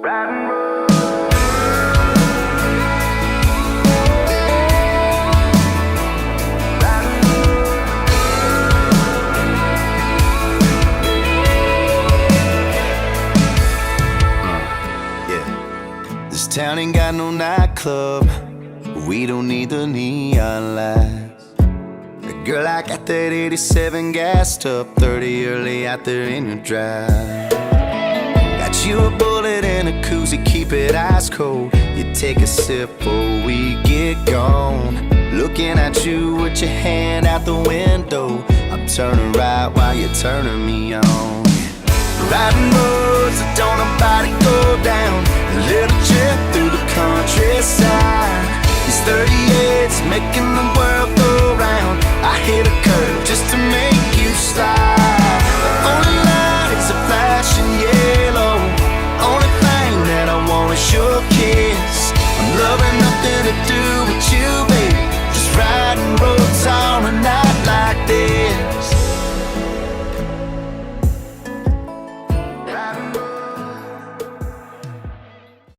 This town ain't got no nightclub. We don't need the neon lights. Girl, I got that 87 gassed up, 30 early out there in your drive. Got you a bullet and a koozie, keep it ice cold. You take a sip or we get gone. Looking at you with your hand out the window. I'm turning right while you're turning me on. Riding roads that don't nobody go down. A little trip through the countryside. These 38's making the world go round. I hit a curve just to make you slide. The only light is a flashing yellow. Only thing that I want is your kiss. I'm loving nothing to do with you, baby.